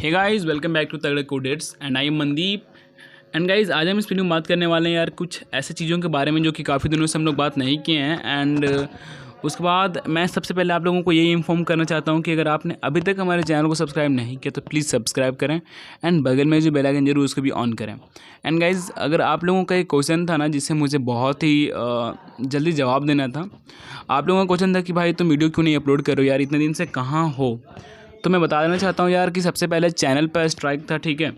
Hey guys, welcome back to तगड़े कोडेट्स and I am Mandeep. And guys, आज हम इस वीडियो में बात करने वाले हैं यार कुछ ऐसे चीज़ों के बारे में जो कि काफ़ी दिनों से हम लोग बात नहीं किए हैं। एंड उसके बाद मैं सबसे पहले आप लोगों को यही इन्फॉर्म करना चाहता हूँ कि अगर आपने अभी तक हमारे चैनल को सब्सक्राइब नहीं किया तो प्लीज़ सब्सक्राइब करें एंड बगल में जो बेल आइकन जरूर उसको भी ऑन करें। एंड गाइस, अगर आप लोगों का एक क्वेश्चन था ना जिससे मुझे बहुत ही जल्दी जवाब देना था। आप लोगों का क्वेश्चन था कि भाई तुम वीडियो क्यों नहीं अपलोड करो यार, इतने दिन से कहाँ हो। तो मैं बता देना चाहता हूँ यार कि सबसे पहले चैनल पर स्ट्राइक था, ठीक है,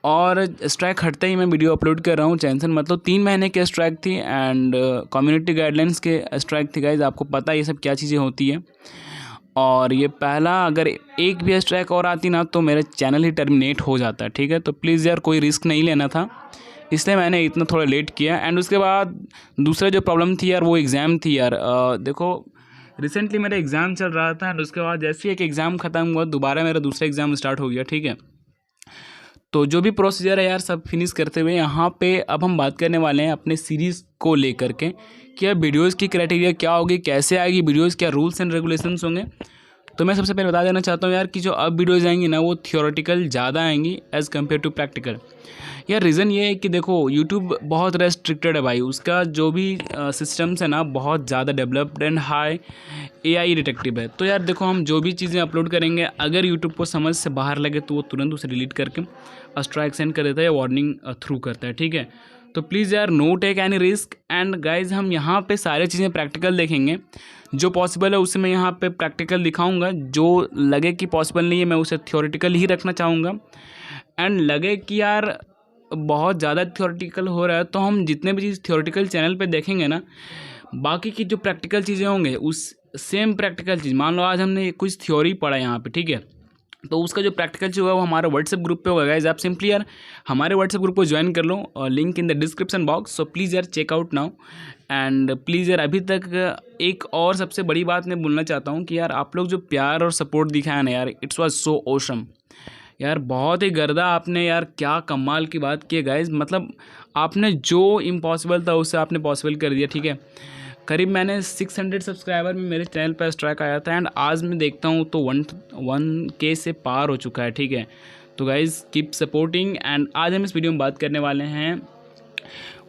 और स्ट्राइक हटते ही मैं वीडियो अपलोड कर रहा हूँ। टेंशन मतलब 3 महीने की स्ट्राइक थी एंड कम्युनिटी गाइडलाइंस के स्ट्राइक थी। गाइज आपको पता है ये सब क्या चीज़ें होती है। और ये पहला अगर एक भी स्ट्राइक और आती ना तो मेरा चैनल ही टर्मिनेट हो जाता है, ठीक है। तो प्लीज़ यार कोई रिस्क नहीं लेना था, इसलिए मैंने इतना थोड़ा लेट किया। एंड उसके बाद दूसरा जो प्रॉब्लम थी यार वो एग्ज़ाम थी यार। देखो रिसेंटली मेरा एग्ज़ाम चल रहा था एंड उसके बाद जैसे ही एक एग्ज़ाम ख़त्म हुआ दोबारा मेरा दूसरा एग्ज़ाम स्टार्ट हो गया, ठीक है। तो जो भी प्रोसीजर है यार सब फिनिश करते हुए यहाँ पे अब हम बात करने वाले हैं अपने सीरीज़ को लेकर के कि अब वीडियोज़ की क्राइटेरिया क्या होगी, कैसे आएगी वीडियोज़, क्या रूल्स एंड रेगुलेशंस होंगे। तो मैं सबसे पहले बता देना चाहता हूँ यार कि जो अब वीडियोज़ आएंगी ना वो थियोरेटिकल ज़्यादा आएंगी एज़ कम्पेयर टू प्रैक्टिकल। यार रीज़न ये है कि देखो यूट्यूब बहुत रेस्ट्रिक्टेड है भाई, उसका जो भी सिस्टम्स है ना बहुत ज़्यादा developed and high AI detective है। तो यार देखो हम जो भी चीज़ें अपलोड करेंगे अगर यूट्यूब को समझ से बाहर लगे तो वो तुरंत उसे डिलीट करके स्ट्राइक सेंड कर देता है या वार्निंग थ्रू करता है, ठीक है। तो प्लीज़ यार no take any risk. And guys हम यहाँ पे सारी चीज़ें प्रैक्टिकल देखेंगे, जो पॉसिबल है उसे मैं यहाँ पे प्रैक्टिकल दिखाऊंगा, जो लगे कि पॉसिबल नहीं है मैं उसे थ्योरेटिकल ही रखना चाहूँगा। एंड लगे कि यार बहुत ज़्यादा थ्योरेटिकल हो रहा है तो हम जितने भी चीज़ थ्योरेटिकल चैनल पे देखेंगे ना बाकी की जो प्रैक्टिकल चीज़ें होंगे उस सेम प्रैक्टिकल चीज़, मान लो आज हमने कुछ थ्योरी पढ़ा यहाँ पे, ठीक है, तो उसका जो प्रैक्टिकल चीज़ होगा वो हमारे व्हाट्सएप ग्रुप पे होगा। गाइज आप सिंपली यार हमारे व्हाट्सएप ग्रुप को ज्वाइन कर लो, link in the description box. So please यार चेकआउट नाउ। एंड प्लीज़ यार अभी तक एक और सबसे बड़ी बात मैं बोलना चाहता हूँ कि यार आप लोग जो प्यार और सपोर्ट दिखाया ना यार, इट्स वॉज सो ऑसम यार, बहुत ही गर्दा आपने यार, क्या कमाल की बात की है गाइज। मतलब आपने जो इम्पॉसिबल था उससे आपने पॉसिबल कर दिया, ठीक है। करीब मैंने 600 सब्सक्राइबर में मेरे चैनल पर स्ट्राइक आया था एंड आज मैं देखता हूँ तो 1K से पार हो चुका है, ठीक है। तो गाइज कीप सपोर्टिंग। एंड आज हम इस वीडियो में बात करने वाले हैं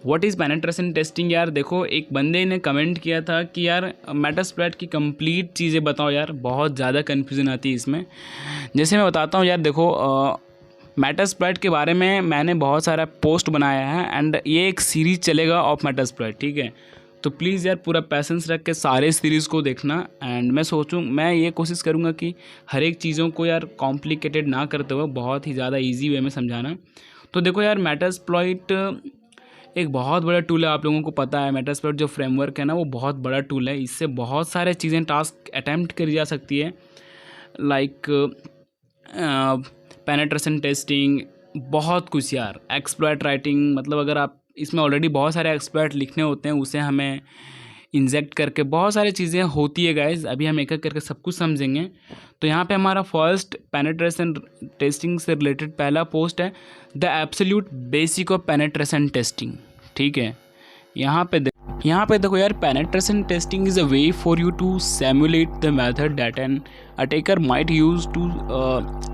व्हाट इज़ पेनिट्रेशन टेस्टिंग। यार देखो एक बंदे ने कमेंट किया था कि यार मेटास्प्लॉइट की कंप्लीट चीज़ें बताओ यार, बहुत ज़्यादा कन्फ्यूज़न आती है इसमें। जैसे मैं बताता हूँ यार, देखो मेटास्प्लॉइट के बारे में मैंने बहुत सारा पोस्ट बनाया है एंड ये एक सीरीज़ चलेगा ऑफ मेटास्प्लॉइट, ठीक है। तो प्लीज़ यार पूरा पैसेंस रख के सारे सीरीज़ को देखना। एंड मैं ये कोशिश करूँगा कि हर एक चीज़ों को यार कॉम्प्लिकेटेड ना करते हुए बहुत ही ज़्यादा ईजी वे में समझाना। तो देखो यार मेटास्प्लॉइट एक बहुत बड़ा टूल है, आप लोगों को पता है। मेटास्प्लॉइट जो फ्रेमवर्क है ना वो बहुत बड़ा टूल है, इससे बहुत सारे चीज़ें टास्क अटैम्प्ट करी जा सकती है, लाइक पेनिट्रेशन टेस्टिंग, बहुत कुछ यार, एक्सप्लॉइट राइटिंग। मतलब अगर आप इसमें ऑलरेडी बहुत सारे एक्सप्लॉइट लिखने होते हैं उसे हमें इंजेक्ट करके बहुत सारी चीज़ें होती है गाइज। अभी हम एक एक करके सब कुछ समझेंगे। तो यहाँ पे हमारा फर्स्ट पेनिट्रेशन टेस्टिंग से रिलेटेड पहला पोस्ट है the absolute basic of penetration testing, ठीक है। यहाँ पे देखो यार, penetration testing is a way for you to simulate the method that an attacker might use to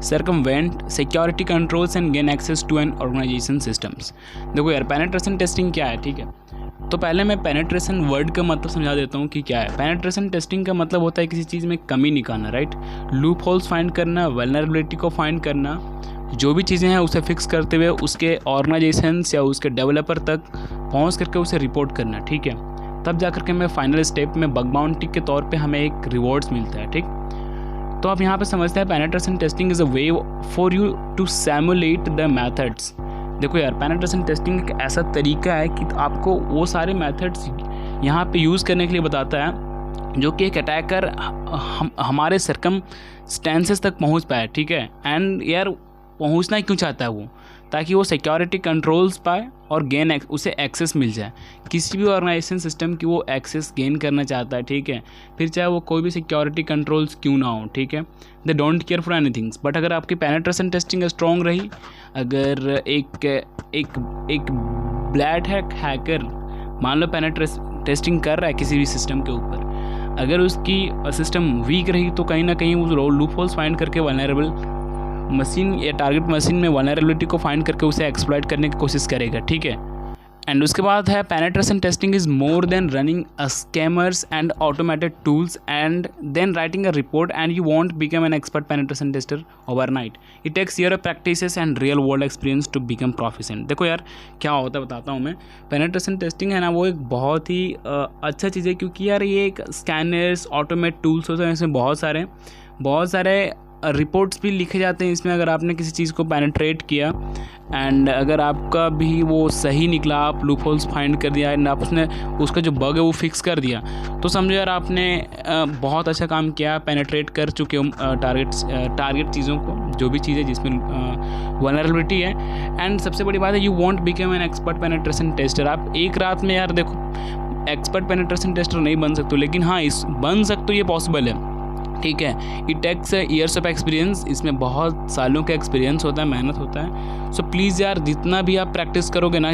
circumvent security controls and gain access to an organisation systems. देखो यार penetration testing क्या है, ठीक है। तो पहले मैं पेनिट्रेशन वर्ड का मतलब समझा देता हूँ कि क्या है। पेनिट्रेशन टेस्टिंग का मतलब होता है किसी चीज़ में कमी निकालना, राइट, लूप होल्स फाइंड करना, वल्नरेबिलिटी को फाइंड करना, जो भी चीज़ें हैं उसे फिक्स करते हुए उसके ऑर्गेनाइजेशंस या उसके डेवलपर तक पहुंच करके उसे रिपोर्ट करना, ठीक है। तब जा करके हमें फाइनल स्टेप में बग बाउंटी के तौर पे हमें एक रिवॉर्ड्स मिलता है, ठीक। तो आप यहाँ पे समझते हैं penetration testing is a way for you to simulate the methods. देखो यार पेनिट्रेशन टेस्टिंग एक ऐसा तरीका है कि आपको वो सारे मेथड्स यहाँ पे यूज़ करने के लिए बताता है जो कि एक अटैकर हमारे सर्कमस्टेंसेस तक पहुँच पाए, ठीक है। एंड यार पहुंचना क्यों चाहता है वो, ताकि वो सिक्योरिटी कंट्रोल्स पाए और उसे एक्सेस मिल जाए। किसी भी ऑर्गेनाइजेशन सिस्टम की वो एक्सेस गेन करना चाहता है, ठीक है, फिर चाहे वो कोई भी सिक्योरिटी कंट्रोल्स क्यों ना हो, ठीक है। They don't care for anythings. But अगर आपकी पेनिट्रेशन टेस्टिंग स्ट्रॉन्ग रही, अगर एक ब्लैड हैकर मान लो पेनिट्रेशन टेस्टिंग कर रहा है किसी भी सिस्टम के ऊपर, अगर उसकी सिस्टम वीक रही तो कहीं ना कहीं वो लूप होल्स फाइंड करके वल्नरेबल मशीन या टारगेट मशीन में वल्नरेबिलिटी को फाइंड करके उसे एक्सप्लॉइट करने की कोशिश करेगा, ठीक है। एंड उसके बाद है penetration testing is more than running scammers and automated tools and then writing a report and you won't become an expert penetration tester overnight. It takes year of practices and real world experience to become proficient. देखो यार क्या होता है बताता हूँ मैं। Penetration testing है ना, वो एक बहुत ही अच्छा चीज़ है, क्योंकि यार ये एक स्कैनर्स ऑटोमेट टूल्स होते हैं, इसमें बहुत सारे रिपोर्ट्स भी लिखे जाते हैं इसमें। अगर आपने किसी चीज़ को पेनिट्रेट किया एंड अगर आपका भी वो सही निकला, आप लूप होल्स फाइंड कर दिया एंड आप उसका जो बग है वो फिक्स कर दिया, तो समझो यार आपने बहुत अच्छा काम किया, पेनिट्रेट कर चुके हो टारगेट चीज़ों को, जो भी चीज़ है जिसमें वल्नरेबिलिटी है। एंड सबसे बड़ी बात है, you won't become an expert penetration tester. आप एक रात में यार देखो एक्सपर्ट पेनिट्रेशन टेस्टर नहीं बन सकते, लेकिन हाँ बन सकते, ये पॉसिबल है, ठीक है। It takes years of experience, इसमें बहुत सालों का एक्सपीरियंस होता है, मेहनत होता है। सो प्लीज़ यार जितना भी आप प्रैक्टिस करोगे ना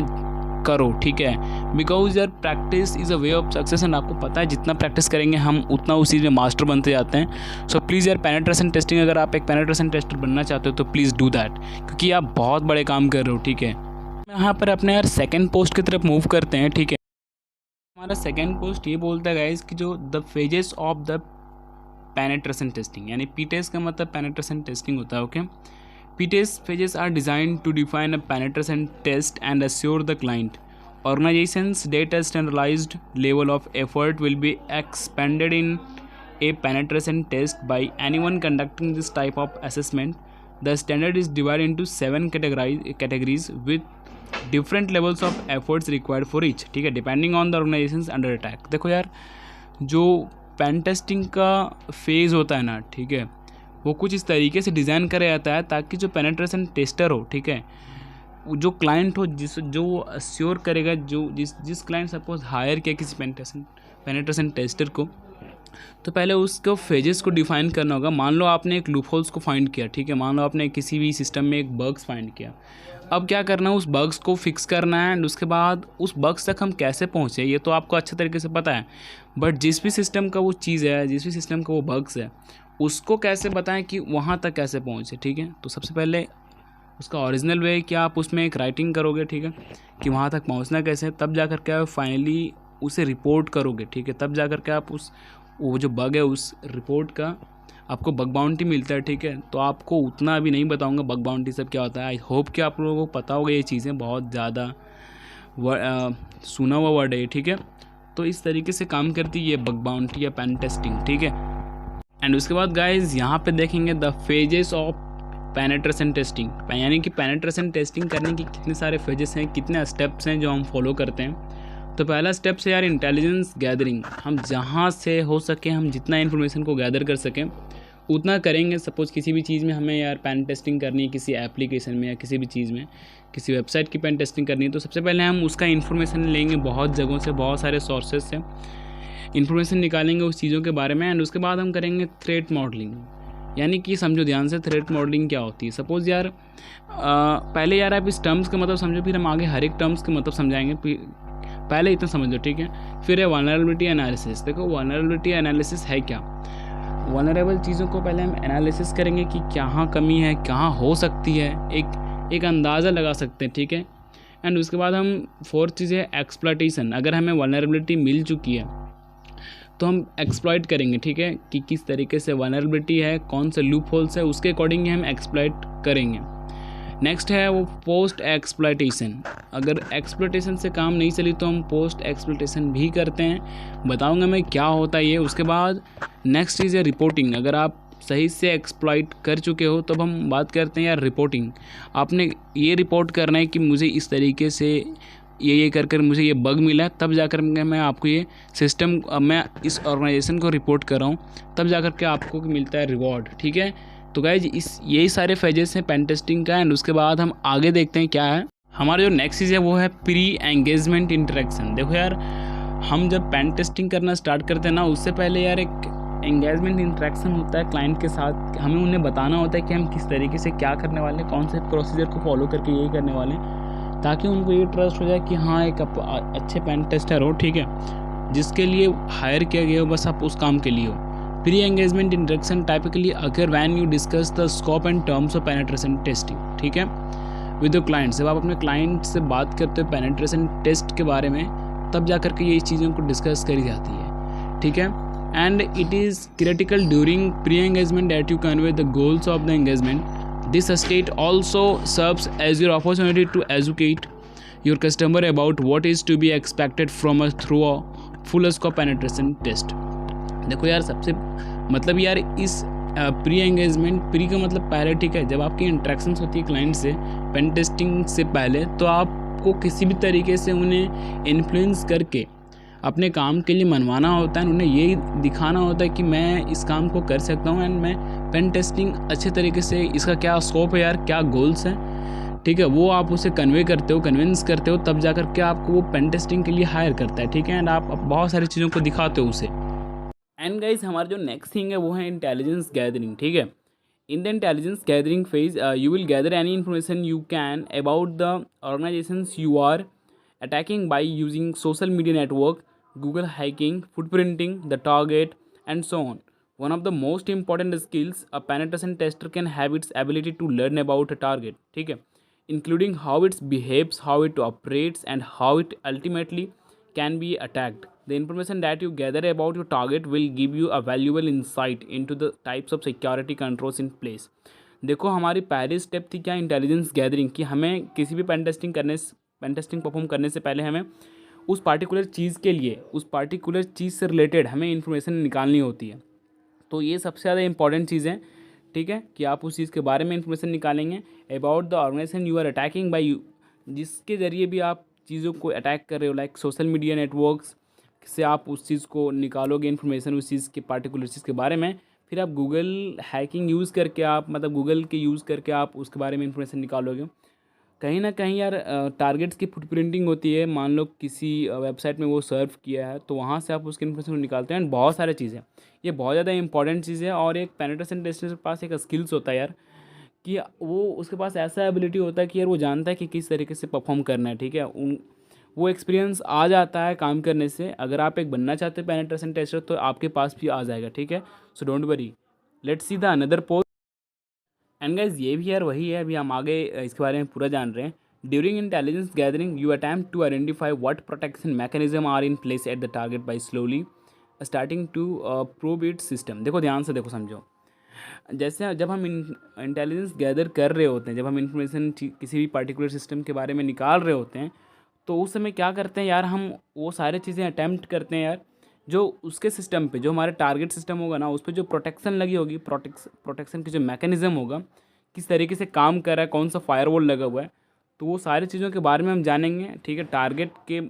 करो, ठीक है, बिकॉज यार practice is a way of success and आपको पता है जितना प्रैक्टिस करेंगे हम उतना उस चीज़ में मास्टर बनते जाते हैं। सो प्लीज़ यार पेनिट्रेशन टेस्टिंग, अगर आप एक पेनिट्रेशन टेस्टर बनना चाहते हो तो प्लीज़ डू दैट, क्योंकि आप बहुत बड़े काम कर रहे हो, ठीक है। यहाँ पर अपने यार सेकेंड पोस्ट की तरफ मूव करते हैं, ठीक है। हमारा सेकेंड पोस्ट ये बोलता है गाइज कि जो the phases of the penetration testing, यानी पीटेस का मतलब पेनिट्रेशन टेस्टिंग होता है, okay. PTES phases are designed to define a penetration test and assure the client organizations data standardized level of effort will be expended in a penetration test by anyone conducting this type of assessment. The standard is divided into 7 categories with different levels of efforts required for each, ठीक है, depending on the organizations under attack। देखो यार जो pen testing का phase होता है ना, ठीक है, वो कुछ इस तरीके से डिज़ाइन करा जाता है ताकि जो पेनिट्रेशन टेस्टर हो, ठीक है, जो क्लाइंट हो जो अश्योर करेगा, जिस क्लाइंट सपोज हायर किया किसी पेनिट्रेशन टेस्टर को, तो पहले उसको फेजेस को डिफाइन करना होगा। मान लो आपने एक लूप होल्स को फाइंड किया, ठीक है, मान लो आपने किसी भी सिस्टम में एक बग्स फाइंड किया, अब क्या करना है, उस बग्स को फिक्स करना है एंड उसके बाद उस बग्स तक हम कैसे पहुँचे ये तो आपको अच्छे तरीके से पता है, बट जिस भी सिस्टम का वो चीज़ है, जिस भी सिस्टम का वो बग्स है, उसको कैसे बताएं कि वहाँ तक कैसे पहुँचे, ठीक है। तो सबसे पहले उसका ओरिजिनल वे कि आप उसमें एक राइटिंग करोगे, ठीक है, कि वहाँ तक पहुँचना कैसे, तब जा कर के आप फाइनली उसे रिपोर्ट करोगे, ठीक है, तब जा कर के आप वो जो बग है उस रिपोर्ट का आपको बग बाउंटी मिलता है, ठीक है। तो आपको उतना अभी नहीं बताऊंगा बग बाउंटी सब क्या होता है, आई होप कि आप लोगों को पता होगा, ये चीज़ें बहुत ज़्यादा सुना हुआ वर्ड है, ठीक है। तो इस तरीके से काम करती है ये बग बाउंटी या पेन टेस्टिंग, ठीक है। एंड उसके बाद गाइज यहाँ पे देखेंगे the phases of penetration testing, यानी कि पेनिट्रेशन टेस्टिंग करने की कितने सारे फेजेस हैं, कितने स्टेप्स हैं जो हम फॉलो करते हैं। तो पहला स्टेप है यार इंटेलिजेंस गैदरिंग, हम जहाँ से हो सके हम जितना इन्फॉर्मेशन को गैदर कर सकें उतना करेंगे। सपोज़ किसी भी चीज़ में हमें यार पेन टेस्टिंग करनी है, किसी एप्लीकेशन में या किसी भी चीज़ में, किसी वेबसाइट की पेन टेस्टिंग करनी है, तो सबसे पहले हम उसका इन्फॉर्मेशन लेंगे, बहुत जगहों से, बहुत सारे सोर्सेज से इन्फॉर्मेशन निकालेंगे उस चीज़ों के बारे में। एंड उसके बाद हम करेंगे थ्रेट मॉडलिंग, यानी कि समझो ध्यान से थ्रेट मॉडलिंग क्या होती है। सपोज़ यार पहले यार आप इस टर्म्स का मतलब समझो, फिर हम आगे हर एक टर्म्स का मतलब समझाएंगे, पहले इतना समझ लो, ठीक है। फिर है वल्नरेबिलिटी एनालिसिस। देखो वल्नरेबिलिटी एनालिसिस है क्या, वल्नरेबल चीज़ों को पहले हम एनालिसिस करेंगे कि कहाँ कमी है, कहाँ हो सकती है, एक अंदाज़ा लगा सकते हैं, ठीक है। एंड उसके बाद हम फोर्थ चीज़ है एक्सप्लॉइटेशन। अगर हमें वल्नरेबिलिटी मिल चुकी है तो हम एक्सप्लॉइट करेंगे, ठीक है, कि किस तरीके से वल्नरेबिलिटी है, कौन से लूप होल्स है, उसके अकॉर्डिंग हम एक्सप्लॉइट करेंगे। नेक्स्ट है वो पोस्ट एक्सप्लॉइटेशन। अगर एक्सप्लॉइटेशन से काम नहीं चली तो हम पोस्ट एक्सप्लॉइटेशन भी करते हैं, बताऊंगा मैं क्या होता है ये। उसके बाद नेक्स्ट चीज़ है रिपोर्टिंग। अगर आप सही से एक्सप्लॉइट कर चुके हो तब हम बात करते हैं यार रिपोर्टिंग। आपने ये रिपोर्ट करना है कि मुझे इस तरीके से ये कर मुझे ये बग मिला, तब जाकर मैं आपको ये सिस्टम, मैं इस ऑर्गेनाइजेशन को रिपोर्ट कर रहा हूँ, तब जाकर के आपको मिलता है रिवॉर्ड, ठीक है। तो गाइज यही सारे फेजेस हैं पेन टेस्टिंग का। एंड उसके बाद हम आगे देखते हैं क्या है। हमारा जो नेक्स्ट चीज़ है वो है प्री एंगेजमेंट इंटरेक्शन। देखो यार हम जब पेन टेस्टिंग करना स्टार्ट करते हैं ना, उससे पहले यार एक एंगेजमेंट इंटरेक्शन होता है क्लाइंट के साथ। हमें उन्हें बताना होता है कि हम किस तरीके से क्या करने वाले हैं, कौन से प्रोसीजर को फॉलो करके यही करने वाले हैं, ताकि उनको ये ट्रस्ट हो जाए कि हाँ एक अच्छे पेन टेस्टर हो, ठीक है, जिसके लिए हायर किया गया हो बस आप उस काम के लिए हो। Pre engagement interaction typically occur when you discuss the scope and terms of penetration testing, ठीक है, विद द क्लाइंट। जब आप अपने क्लाइंट से बात करते हो पेनिट्रेशन टेस्ट के बारे में, तब जा करके ये चीज़ों को डिस्कस करी जाती है, ठीक है। And it is critical during pre engagement that you convey the goals of the engagement. This state also serves as your opportunity to educate your customer about what is to be expected from a through a full scope penetration test. देखो यार, सबसे मतलब यार इस pre engagement, pre का मतलब पहले, ठीक है, जब आपकी इंट्रैक्शंस होती है क्लाइंट से पेन टेस्टिंग से पहले, तो आपको किसी भी तरीके से उन्हें इन्फ्लुएंस करके अपने काम के लिए मनवाना होता है। उन्हें ये दिखाना होता है कि मैं इस काम को कर सकता हूँ एंड मैं पेन टेस्टिंग अच्छे तरीके से, इसका क्या स्कोप है यार, क्या गोल्स हैं, ठीक है, वो आप उसे कन्वे करते हो, कन्विंस करते हो, तब जा कर के आपको वो पेन टेस्टिंग के लिए हायर करता है, ठीक है। एंड आप बहुत सारी चीज़ों को दिखाते हो उसे। एंड गाइज, हमारा जो नेक्स्ट थिंग है वो है इंटेलिजेंस गैदरिंग, ठीक है। In the intelligence gathering phase you will gather any information you can about the organisations you are attacking by using social media network, Google hacking, footprinting, the target, and so on. One of the most important skills a penetration tester can have its ability to learn about a target, ठीक है, including how it behaves, how it operates, and how it ultimately can be attacked. The information that you gather about your target will give you a valuable insight into the types of security controls in place. देखो, हमारी पहली step थी क्या, intelligence gathering, कि हमें किसी भी pen testing perform करने से पहले हमें उस पार्टिकुलर चीज़ के लिए, उस पार्टिकुलर चीज़ से रिलेटेड हमें इन्फॉर्मेशन निकालनी होती है। तो ये सबसे ज़्यादा इंपॉर्टेंट चीज़ है, ठीक है, कि आप उस चीज़ के बारे में इन्फॉर्मेशन निकालेंगे about the organisation you are attacking by you, जिसके ज़रिए भी आप चीज़ों को अटैक कर रहे हो, लाइक सोशल मीडिया नेटवर्क्स से आप उस चीज़ को निकालोगे इन्फॉर्मेशन, उस चीज़ के पार्टिकुलर चीज़ के बारे में। फिर आप गूगल हैकिंग यूज़ करके, आप मतलब गूगल के यूज़ करके आप उसके बारे में इन्फॉर्मेशन निकालोगे। कहीं ना कहीं यार टारगेट्स की फुटप्रिंटिंग होती है, मान लो किसी वेबसाइट में वो सर्व किया है, तो वहाँ से आप उसकी इन्फॉर्मेशन निकालते हैं। एंड बहुत सारी चीज़ें, ये बहुत ज़्यादा इंपॉर्टेंट चीज़ है। और एक पेनिट्रेशन टेस्टर के पास एक स्किल्स होता है यार, कि वो उसके पास ऐसा एबिलिटी होता है कि यार वो जानता है कि किस तरीके से परफॉर्म करना है, ठीक है। वो एक्सपीरियंस आ जाता है काम करने से। अगर आप एक बनना चाहते हैं पेनिट्रेशन टेस्टर, तो आपके पास भी आ जाएगा, ठीक है। So don't worry, let's see the another post. And guys, ये भी यार वही है, अभी हम आगे इसके बारे में पूरा जान रहे हैं। During intelligence gathering you attempt to identify what protection mechanism are in place at the target by slowly starting to probe it system. देखो, ध्यान से देखो, समझो। जैसे जब हम इंटेलिजेंस गैदर कर रहे होते हैं, जब हम इंफॉर्मेशन किसी भी पर्टिकुलर सिस्टम के बारे में निकाल रहे होते हैं, तो उस समय क्या करते हैं यार, हम वो सारे चीज़ें अटैम्प्ट करते हैं यार, जो उसके सिस्टम पे, जो हमारे टारगेट सिस्टम होगा ना, उस पर जो प्रोटेक्शन लगी होगी, प्रोटेक्शन की जो मैकेनिज़्म होगा, किस तरीके से काम कर रहा है, कौन सा फायरवॉल लगा हुआ है, तो वो सारी चीज़ों के बारे में हम जानेंगे, ठीक है, टारगेट के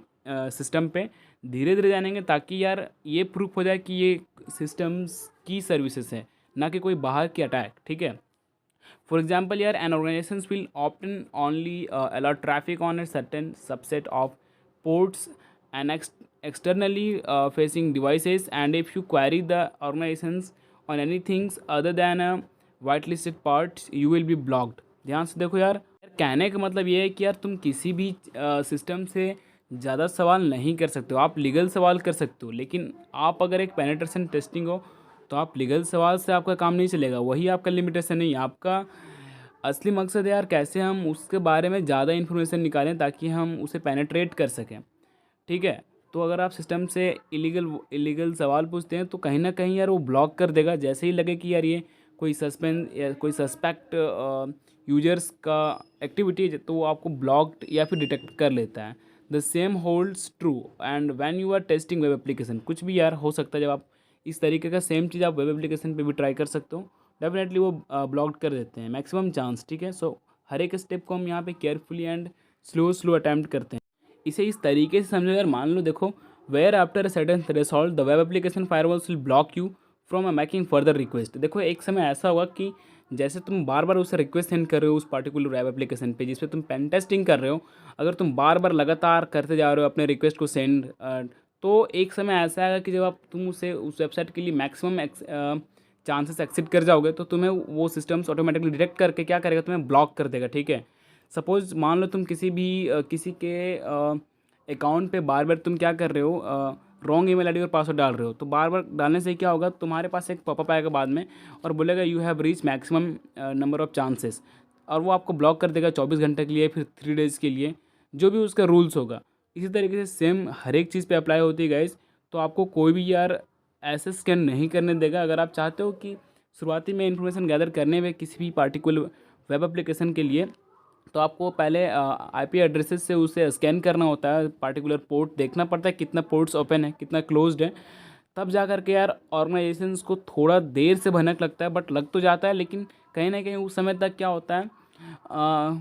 सिस्टम पे धीरे धीरे जानेंगे, ताकि यार ये प्रूफ हो जाए कि ये सिस्टम्स की सर्विसेज है, ना कि कोई बाहर की अटैक, ठीक है। For example, here an organizations will often only allow traffic on a certain subset of ports and externally facing devices, and if you query the organizations on anything other than a whitelisted parts, you will be blocked. ध्यान से देखो यार, कहने का मतलब ये है कि यार तुम किसी भी सिस्टम से ज़्यादा सवाल नहीं कर सकते हो। आप लीगल सवाल कर सकते हो, लेकिन आप अगर एक पेनिट्रेशन टेस्टिंग हो, तो आप लीगल सवाल से आपका काम नहीं चलेगा, वही आपका लिमिटेशन नहीं। आपका असली मकसद है यार, कैसे हम उसके बारे में ज़्यादा इन्फॉर्मेशन निकालें ताकि हम उसे पेनेट्रेट कर सकें, ठीक है। तो अगर आप सिस्टम से इलीगल सवाल पूछते हैं, तो कहीं ना कहीं यार वो ब्लॉक कर देगा। जैसे ही लगे कि यार ये कोई सस्पेक्ट यूजर्स का एक्टिविटी है, तो वो आपको ब्लॉक्ड या फिर डिटेक्ट कर लेता है। The same holds true and when you are testing web application. कुछ भी यार हो सकता है, जब आप इस तरीके का सेम चीज़ आप वेब एप्लीकेशन पे भी ट्राई कर सकते हो, डेफिनेटली वो ब्लॉक कर देते हैं, मैक्सिमम चांस, ठीक है। सो हर एक स्टेप को हम यहाँ पे केयरफुली एंड स्लो अटैम्प्ट करते हैं। इसे इस तरीके से समझो यार, मान लो देखो, where after a certain threshold the web application firewalls will block you from making further request. देखो, एक समय ऐसा होगा कि जैसे तुम बार बार उसे रिक्वेस्ट सेंड कर रहे हो उस पार्टिकुलर वेब एप्लीकेशन पे जिस पे तुम पेन टेस्टिंग कर रहे हो, अगर तुम बार बार लगातार करते जा रहे हो अपने रिक्वेस्ट को सेंड, तो एक समय ऐसा आएगा कि जब आप तुम उसे उस वेबसाइट के लिए मैक्सिमम चांसेस एक्सेप्ट कर जाओगे, तो तुम्हें वो सिस्टम्स ऑटोमेटिकली डिटेक्ट करके क्या करेगा, तुम्हें ब्लॉक कर देगा, ठीक है। सपोज़ मान लो तुम किसी के अकाउंट पे बार बार तुम क्या कर रहे हो, रॉन्ग ईमेल आईडी और पासवर्ड डाल रहे हो, तो बार बार डालने से क्या होगा, तुम्हारे पास एक पॉपअप आएगा बाद में और बोलेगा you have reach maximum number of chances, और वो आपको ब्लॉक कर देगा 24 घंटे के लिए, फिर 3 डेज़ के लिए, जो भी उसका रूल्स होगा। इसी तरीके से सेम हर एक चीज़ पे अप्लाई होती है गाइस। तो आपको कोई भी यार ऐसे स्कैन नहीं करने देगा। अगर आप चाहते हो कि शुरुआती में इन्फॉर्मेशन गैदर करने में किसी भी पार्टिकुलर वेब एप्लीकेशन के लिए, तो आपको पहले आईपी एड्रेसेस से उसे स्कैन करना होता है, पार्टिकुलर पोर्ट देखना पड़ता है कितना पोर्ट्स ओपन है, कितना क्लोज्ड है, तब जा कर के यार ऑर्गेनाइजेशंस को थोड़ा देर से भनक लगता है, बट लग तो जाता है, लेकिन कहीं ना कहीं उस समय तक क्या होता है,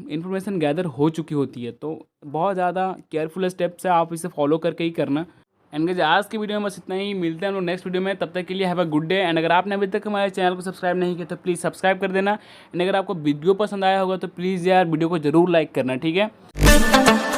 इन्फॉर्मेशन गैदर हो चुकी होती है। तो बहुत ज़्यादा केयरफुल स्टेप्स है, आप इसे फॉलो करके ही करना। एंड गाइस आज की वीडियो में बस इतना ही, मिलते हैं हम लोग नेक्स्ट वीडियो में, तब तक के लिए have a good day. And अगर आपने अभी तक हमारे चैनल को सब्सक्राइब नहीं किया तो प्लीज़ सब्सक्राइब कर देना। एंड अगर आपको वीडियो पसंद आया होगा तो प्लीज़ यार वीडियो को ज़रूर लाइक करना, ठीक है।